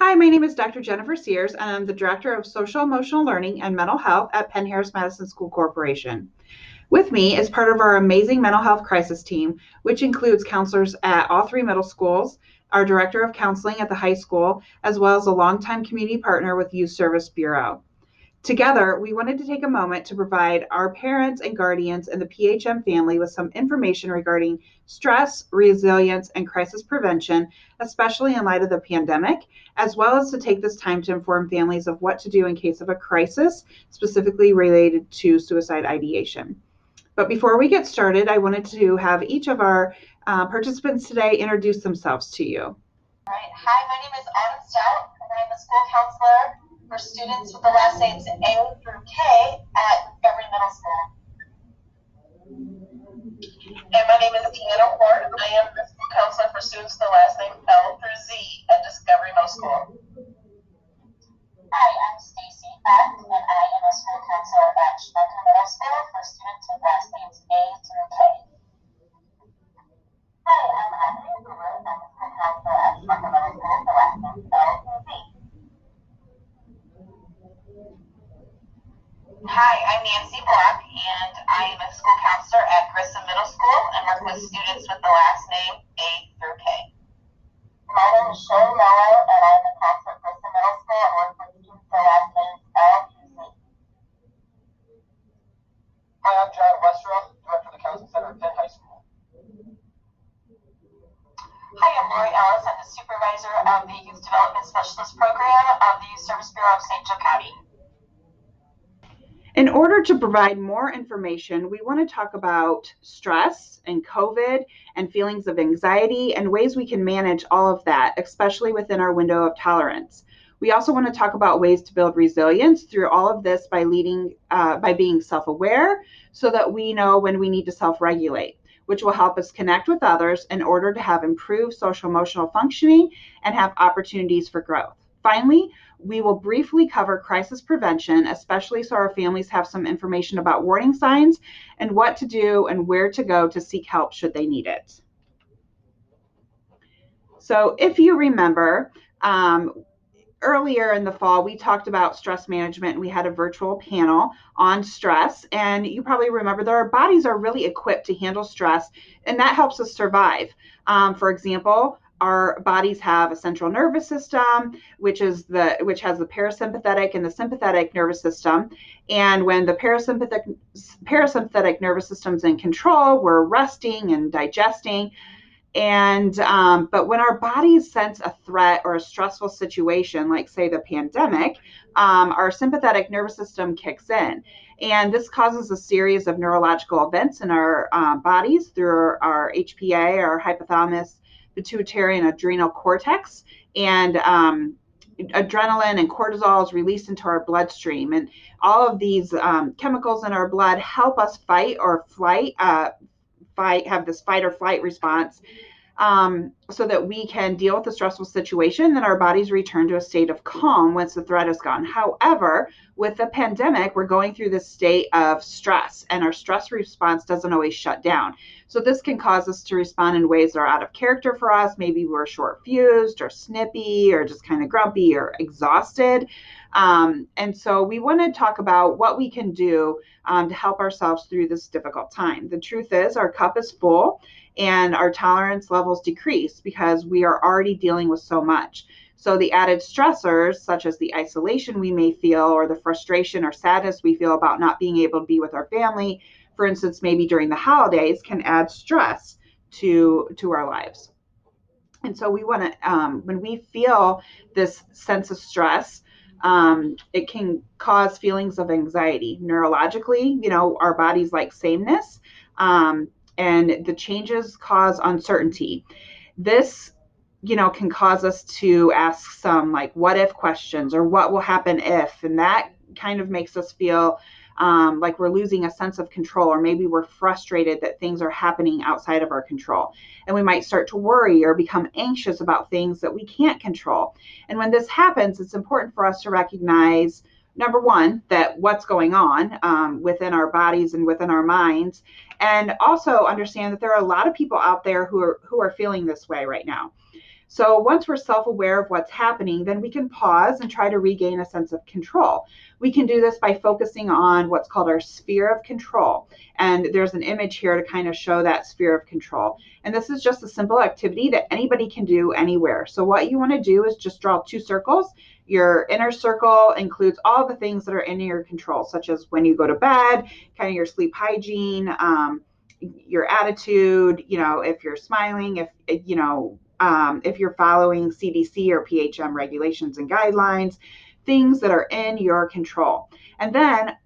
Hi, my name is Dr. Jennifer Sears, and I'm the Director of Social Emotional Learning and Mental Health at Penn Harris Madison School Corporation. With me is part of our amazing mental health crisis team, which includes counselors at all three middle schools, our Director of Counseling at the high school, as well as a longtime community partner with Youth Service Bureau. Together, we wanted to take a moment to provide our parents and guardians and the PHM family with some information regarding stress, resilience, and crisis prevention, especially in light of the pandemic, as well as to take this time to inform families of what to do in case of a crisis, specifically related to suicide ideation. But before we get started, I wanted to have each of our participants today introduce themselves to you. All right. Hi, my name is Autumn Stout, and I'm a school counselor for students with the last names A through K at Montgomery Middle School. And my name is Tiana Ward. I am the school counselor for students with the last name L through Z at Discovery Middle School. Hi, I'm Stacy Beck, and I am a school counselor at Schmucker Middle School for students with last names A through K. Hi, I'm Andrea Brewer. I'm a school counselor at Schmucker Middle School for last names L through Z. Hi, I'm Nancy Black, and I am a school counselor at Grissom Middle School and work with students with the last name A through K. My name is Shirley Mello, and I'm a counselor at Grissom Middle School and work with students with the last names L through Z. Hi, I'm John Westroff, Director of the Counseling Center at Penn High School. Hi, I'm Lori Ellis. I'm the supervisor of the Youth Development Specialist Program of the Youth Service Bureau of St. Joe County. In order to provide more information, we want to talk about stress and COVID and feelings of anxiety and ways we can manage all of that, especially within our window of tolerance. We also want to talk about ways to build resilience through all of this by being self-aware so that we know when we need to self-regulate, which will help us connect with others in order to have improved social emotional functioning and have opportunities for growth. Finally, we will briefly cover crisis prevention, especially so our families have some information about warning signs and what to do and where to go to seek help should they need it. So if you remember, earlier in the fall, we talked about stress management and we had a virtual panel on stress. And you probably remember that our bodies are really equipped to handle stress, and that helps us survive. For example, our bodies have a central nervous system, which has the parasympathetic and the sympathetic nervous system. And when the parasympathetic nervous system's in control, we're resting and digesting. And but when our bodies sense a threat or a stressful situation, like say the pandemic, our sympathetic nervous system kicks in, and this causes a series of neurological events in our bodies through our HPA, our hypothalamus, pituitary, and adrenal cortex, and adrenaline and cortisol is released into our bloodstream, and all of these chemicals in our blood help us fight or flight. Have this fight or flight response so that we can deal with the stressful situation, then our bodies return to a state of calm once the threat is gone. However, with the pandemic, we're going through this state of stress, and our stress response doesn't always shut down. So this can cause us to respond in ways that are out of character for us. Maybe we're short-fused or snippy or just kind of grumpy or exhausted. And so we want to talk about what we can do to help ourselves through this difficult time. The truth is our cup is full and our tolerance levels decrease because we are already dealing with so much. So the added stressors, such as the isolation we may feel or the frustration or sadness we feel about not being able to be with our family, for instance, maybe during the holidays, can add stress to our lives. And so we want to, when we feel this sense of stress, it can cause feelings of anxiety. Neurologically, our bodies like sameness, and the changes cause uncertainty. This, can cause us to ask some like what if questions or what will happen if, and that kind of makes us feel like we're losing a sense of control, or maybe we're frustrated that things are happening outside of our control. And we might start to worry or become anxious about things that we can't control. And when this happens, it's important for us to recognize, number one, that what's going on within our bodies and within our minds, and also understand that there are a lot of people out there who are feeling this way right now. So once we're self-aware of what's happening, then we can pause and try to regain a sense of control. We can do this by focusing on what's called our sphere of control. And there's an image here to kind of show that sphere of control. And this is just a simple activity that anybody can do anywhere. So what you want to do is just draw 2 circles. Your inner circle includes all the things that are in your control, such as when you go to bed, kind of your sleep hygiene, your attitude, if you're smiling, if you're following CDC or PHM regulations and guidelines, things that are in your control. And then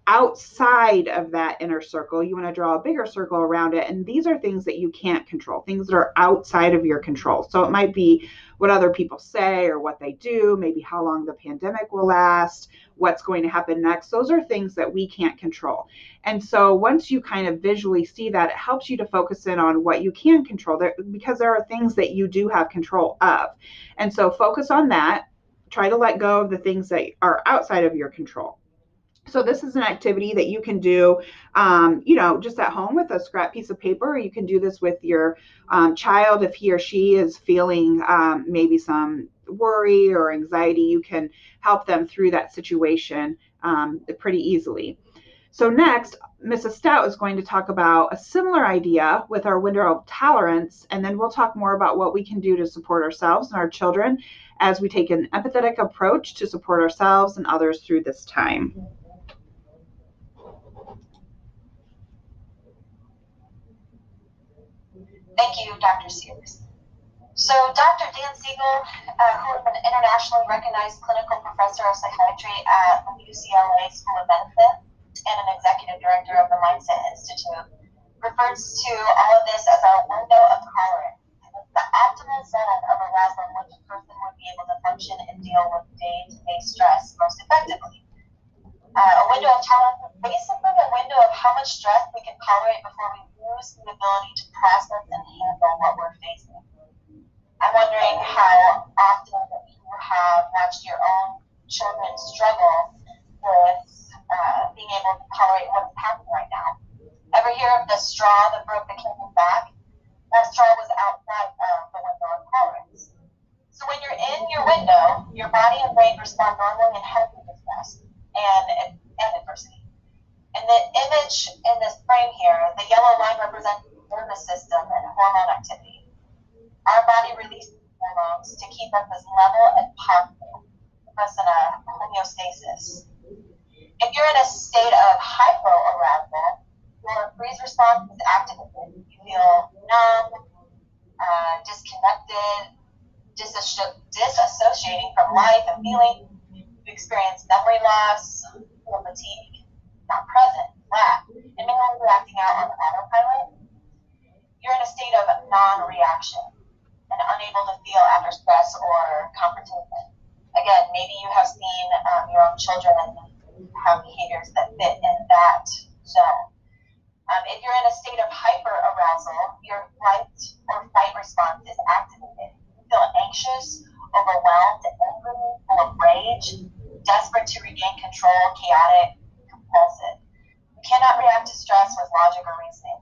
outside of that inner circle, you want to draw a bigger circle around it. And these are things that you can't control, things that are outside of your control. So it might be what other people say or what they do, maybe how long the pandemic will last, what's going to happen next. Those are things that we can't control. And so once you kind of visually see that, it helps you to focus in on what you can control there, because there are things that you do have control of. And so focus on that. Try to let go of the things that are outside of your control. So this is an activity that you can do, just at home with a scrap piece of paper. You can do this with your child if he or she is feeling maybe some worry or anxiety. You can help them through that situation pretty easily. So next, Mrs. Stout is going to talk about a similar idea with our window of tolerance, and then we'll talk more about what we can do to support ourselves and our children as we take an empathetic approach to support ourselves and others through this time. Thank you, Dr. Sears. So Dr. Dan Siegel, who is an internationally recognized clinical professor of psychiatry at the UCLA School of Medicine and an executive director of the Mindset Institute, refers to all of this as our window of tolerance. It's the optimal zone of arousal in which a person would be able to function and deal with day-to-day stress most effectively. A window of tolerance is basically a window of how much stress we can tolerate before we lose the ability to process and handle what we're facing. I'm wondering how often you have watched your own children struggle with being able to tolerate what's happening right now. Ever hear of the straw that broke the camel's back? That straw was outside of the window of tolerance. So when you're in your window, your body and brain respond normally and healthy to stress and adversity. And the image in this frame here, the yellow line represents the nervous system and hormone activity. Our body releases hormones to keep us as level as possible, keep us in a homeostasis. If you're in a state of hypoarousal, your freeze response is activated. You feel numb, disconnected, disassociating from life and feeling. You experience memory loss, feel fatigue, not present, lack, and mainly reacting out on autopilot. You're in a state of non-reaction and unable to feel after stress or confrontation. Again, maybe you have seen your own children have behaviors that fit in that zone. If you're in a state of hyperarousal, your flight or fight response is activated. You feel anxious, overwhelmed, angry, full of rage, desperate to regain control, chaotic, compulsive. You cannot react to stress with logic or reasoning.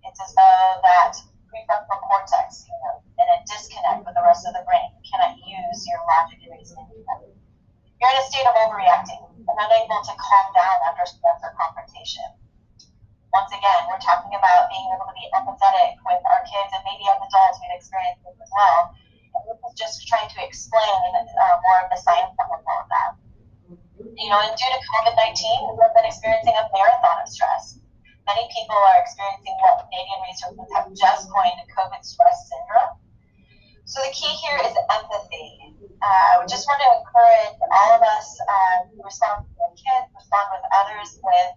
It's as though that prefrontal cortex, in a disconnect with the rest of the brain. You cannot use your logic and reasoning. You're in a state of overreacting and unable to calm down after stress or confrontation. Once again, we're talking about being able to be empathetic with our kids, and maybe as adults we've experienced this as well. And this is just trying to explain more of the science behind all of that. And due to COVID-19, we've been experiencing a marathon of stress. Many people are experiencing what Canadian researchers have just coined COVID stress syndrome. So the key here is empathy. We just want to encourage all of us to respond with kids, respond with others with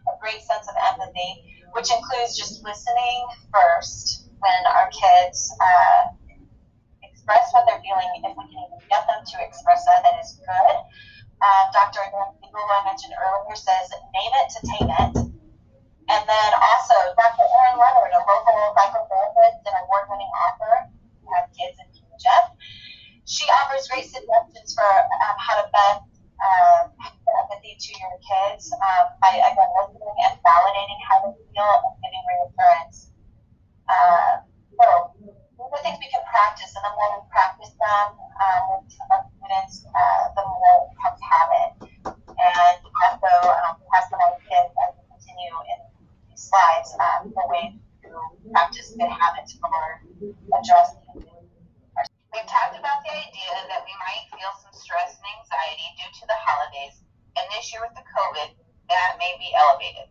a great sense of empathy, which includes just listening first when our kids express what they're feeling. If we can even get them to express that, that is good. Dr. Siegel, who I mentioned earlier, says, name it to tame it. And then also, Dr. Erin Leonard, a local psychotherapist and award-winning author who has kids in Jeff, she offers great suggestions for how to best empathy to your kids by, again, listening and validating how they feel and giving reassurance. So these are things we can practice practice, and the more we practice them with our students, the more it becomes habit. And also, pass the on kids as we continue in these slides, the way to practice good habits for addressing. We've talked about the idea that we might feel some stress and anxiety due to the holidays, and this year with the COVID, that may be elevated.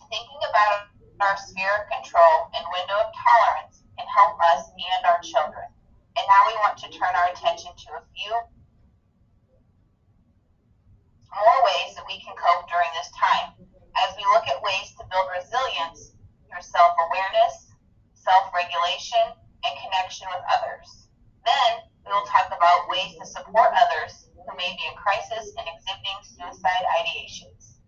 Thinking about our sphere of control and window of tolerance can help us and our children. And now we want to turn our attention to a few more ways that we can cope during this time, as we look at ways to build resilience through self-awareness, self-regulation, and connection with others. Then we will talk about ways to support others who may be in crisis and exhibiting suicide ideations.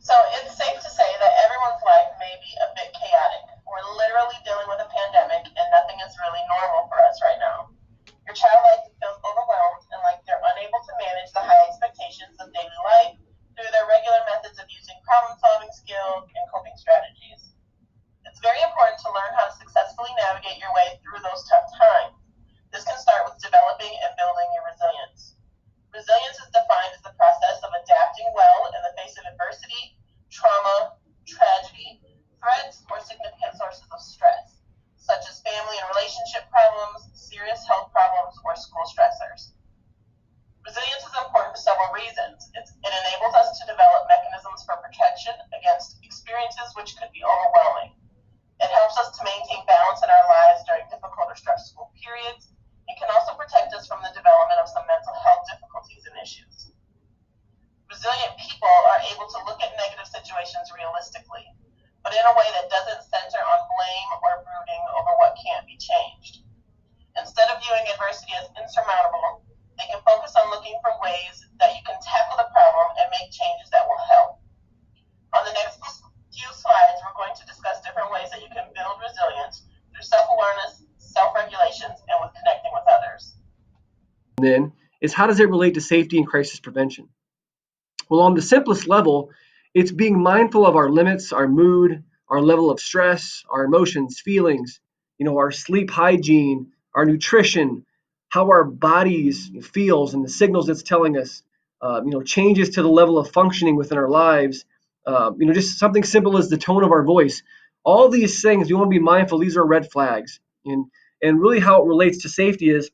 So it's safe to say that everyone's life may be a bit chaotic. We're literally dealing with a pandemic and nothing is really normal for us right now. Your child likely feels overwhelmed and like they're unable to manage the high expectations of daily life through their regular methods of using problem-solving skills and coping strategies. It's very important to learn how to successfully navigate your way through those tough times. This can start with developing and building your resilience. Resilience is defined as the process of adapting well in the face of adversity, trauma, tragedy, threats, or significant sources of stress, such as family and relationship problems, serious health problems, or school stressors. Resilience is important for several reasons. It enables us to develop mechanisms for protection against experiences which could be overwhelming. It helps us to maintain balance in our lives during difficult or stressful periods. It can also protect us from the development of some mental health difficulties and issues. Resilient people are able to look at negative situations realistically, but in a way that doesn't center on blame or brooding over what can't be changed. Instead of viewing adversity as insurmountable, they can focus on looking for ways that you can tackle the problem and make changes that will help. On the next few slides, we're going to discuss different ways that you can build resilience through self-awareness, self-regulations, and with connecting with others. Then is how does it relate to safety and crisis prevention? Well, on the simplest level, it's being mindful of our limits, our mood, our level of stress, our emotions, feelings, our sleep hygiene, our nutrition, how our bodies feels and the signals it's telling us, changes to the level of functioning within our lives, just something simple as the tone of our voice. All these things, you want to be mindful, these are red flags. And really how it relates to safety is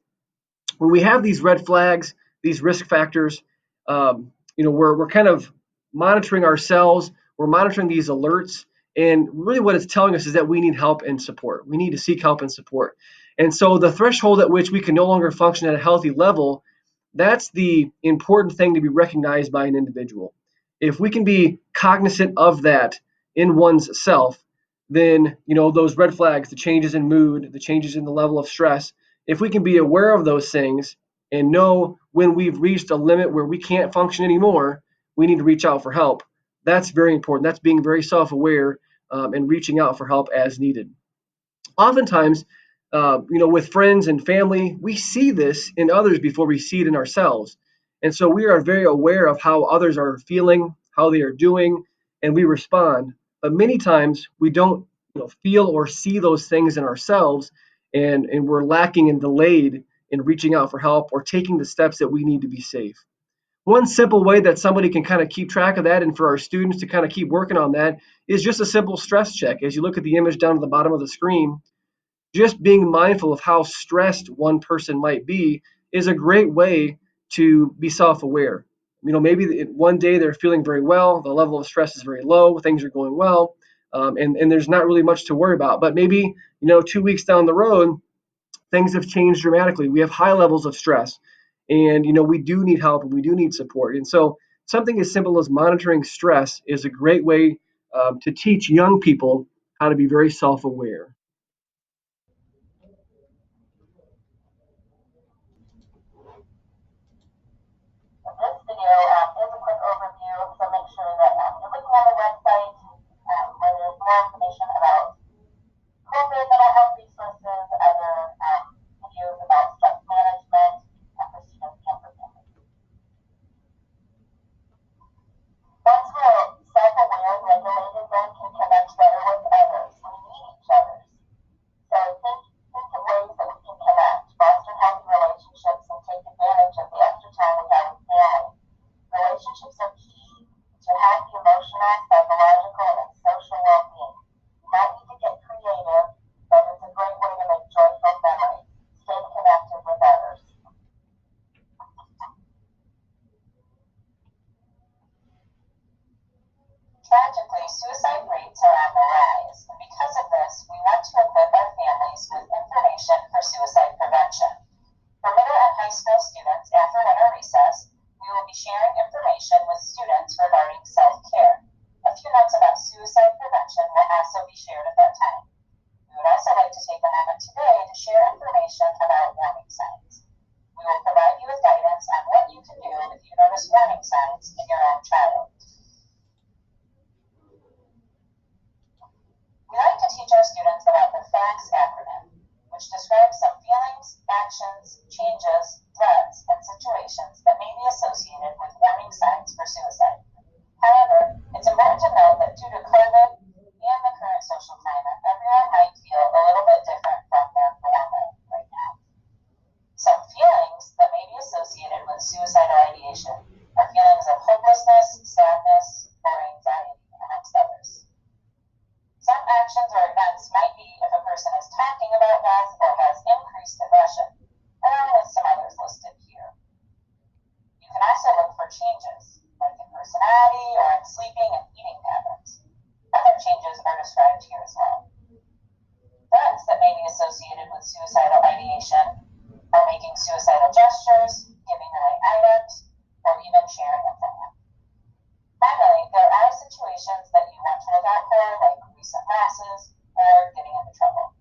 when we have these red flags, these risk factors, we're kind of monitoring ourselves, we're monitoring these alerts, and really what it's telling us is that we need help and support. We need to seek help and support. And so the threshold at which we can no longer function at a healthy level, that's the important thing to be recognized by an individual. If we can be cognizant of that in one's self, then those red flags, the changes in mood, the changes in the level of stress, if we can be aware of those things and know when we've reached a limit where we can't function anymore, we need to reach out for help. That's very important. That's being very self-aware and reaching out for help as needed. Oftentimes, with friends and family, we see this in others before we see it in ourselves. And so we are very aware of how others are feeling, how they are doing, and we respond. But many times we don't feel or see those things in ourselves, and we're lacking and delayed in reaching out for help or taking the steps that we need to be safe. One simple way that somebody can kind of keep track of that and for our students to kind of keep working on that is just a simple stress check. As you look at the image down at the bottom of the screen, just being mindful of how stressed one person might be is a great way to be self-aware. Maybe one day they're feeling very well, the level of stress is very low, things are going well, and there's not really much to worry about. But maybe 2 weeks down the road, things have changed dramatically. We have high levels of stress, and we do need help and we do need support. And so something as simple as monitoring stress is a great way to teach young people how to be very self-aware. This video is a quick overview, so make sure that you're looking on the website where there's more information about COVID mental health resources, other videos about stress management for students and for families. emotional, psychological, and social well-being. You might need to get creative, but it's a great way to make joyful memories. Stay connected with others. Tragically, suicide rates are on the rise, and because of this, we want to equip our families with information for suicide prevention. For middle and high school students, after winter recess, we will be sharing information with students regarding self-care. A few notes about suicide prevention will also be shared at that time. We would also like to take a moment today to share information about warning signs. We will provide you with guidance on what you can do if you notice warning signs in your own child. We like to teach our students about the FACTS acronym, which describes some feelings, actions, changes, threats, and situations that may be associated with warning signs for suicide. However, it's important to note that due to COVID and the current social climate, everyone might feel a little bit different from their normal right now. Some feelings that may be associated with suicidal ideation are feelings of hopelessness, sadness, or anxiety, amongst others. Some actions or events might be if a person is talking about death or has increased aggression, along with some others listed here. You can also look for changes, like in personality or in sleeping and eating patterns. Other changes are described here as well. Threats that may be associated with suicidal ideation are making suicidal gestures, giving away items, or even sharing a plan. Finally, there are situations that you want to look out for, like recent losses or getting into trouble.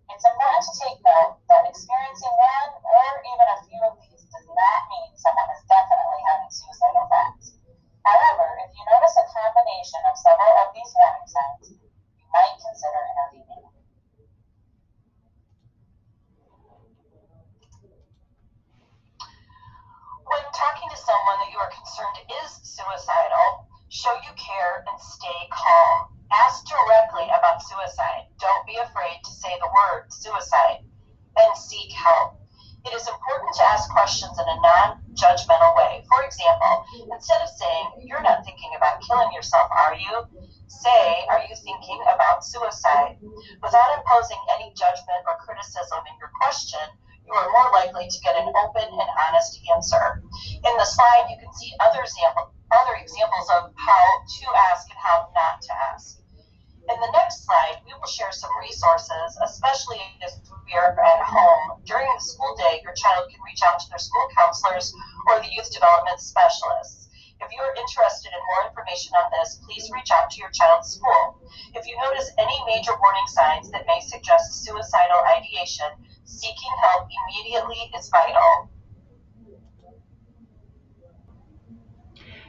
It's important to take note that experiencing one or even a few of these does not mean someone is definitely having suicidal thoughts. However, if you notice a combination of several of these warning signs, you might consider intervening. When talking to someone that you are concerned is suicidal, show you care and stay calm. Ask directly about suicide. Don't be afraid to say the word suicide, and seek help. It is important to ask questions in a non-judgmental way. For example, instead of saying, "You're not thinking about killing yourself, are you?" say, "Are you thinking about suicide?" Without imposing any judgment or criticism in your question, you are more likely to get an open and honest answer. In the slide, you can see other examples of how to ask and how not to ask. In the next slide, we will share some resources, especially if we are at home. During the school day, your child can reach out to their school counselors or the youth development specialists. If you are interested in more information on this, please reach out to your child's school. If you notice any major warning signs that may suggest suicidal ideation, seeking help immediately is vital.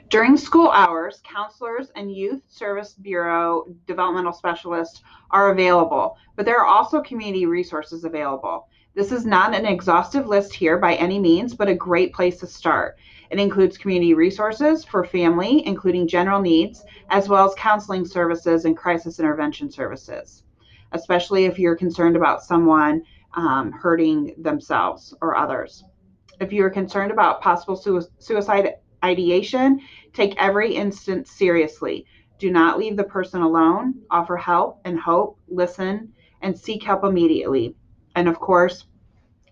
During school hours, counselors and Youth Service Bureau developmental specialists are available, but there are also community resources available. This is not an exhaustive list here by any means, but a great place to start. It includes community resources for family, including general needs, as well as counseling services and crisis intervention services, especially if you're concerned about someone hurting themselves or others. If you are concerned about possible suicide ideation, take every instance seriously. Do not leave the person alone. Offer help and hope, listen, and seek help immediately. And of course,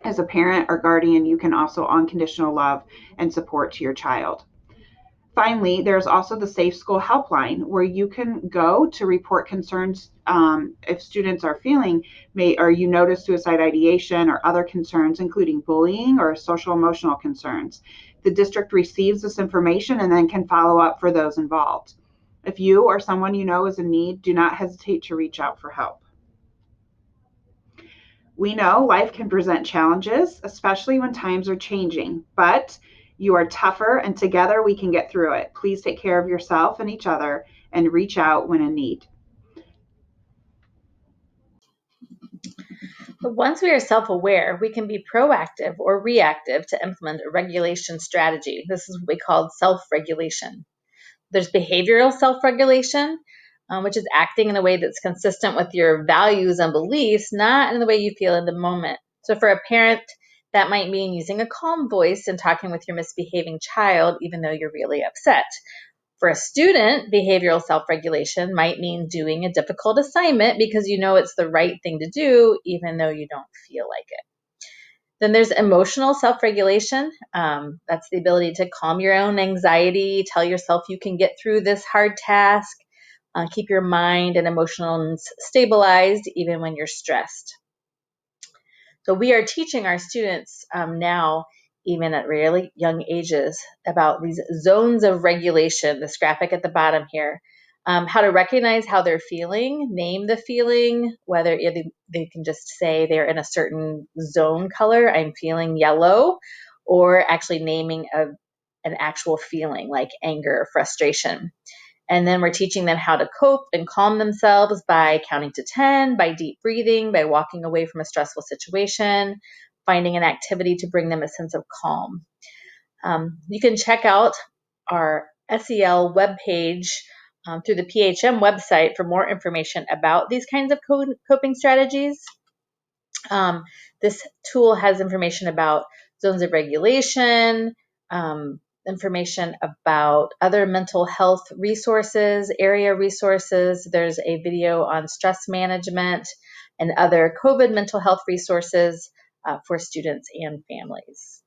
as a parent or guardian, you can also unconditional love and support to your child. Finally, there's also the Safe School Helpline where you can go to report concerns if students are feeling or you notice suicide ideation or other concerns, including bullying or social emotional concerns. The district receives this information and then can follow up for those involved. If you or someone you know is in need, do not hesitate to reach out for help. We know life can present challenges, especially when times are changing, but you are tougher and together we can get through it. Please take care of yourself and each other and reach out when in need. But once we are self-aware, we can be proactive or reactive to implement a regulation strategy. This is what we call self-regulation. There's behavioral self-regulation, which is acting in a way that's consistent with your values and beliefs, not in the way you feel in the moment. So for a parent, that might mean using a calm voice and talking with your misbehaving child, even though you're really upset. For a student, behavioral self-regulation might mean doing a difficult assignment because you know it's the right thing to do, even though you don't feel like it. Then there's emotional self-regulation. That's the ability to calm your own anxiety, tell yourself you can get through this hard task, keep your mind and emotions stabilized even when you're stressed. So we are teaching our students now, even at really young ages, about these zones of regulation, this graphic at the bottom here, how to recognize how they're feeling, name the feeling, whether they can just say they're in a certain zone color, I'm feeling yellow, or actually naming an actual feeling like anger or frustration. And then we're teaching them how to cope and calm themselves by counting to 10, by deep breathing, by walking away from a stressful situation, finding an activity to bring them a sense of calm. You can check out our SEL webpage through the PHM website for more information about these kinds of coping strategies. This tool has information about zones of regulation, information about other mental health resources, area resources. There's a video on stress management and other COVID mental health resources for students and families.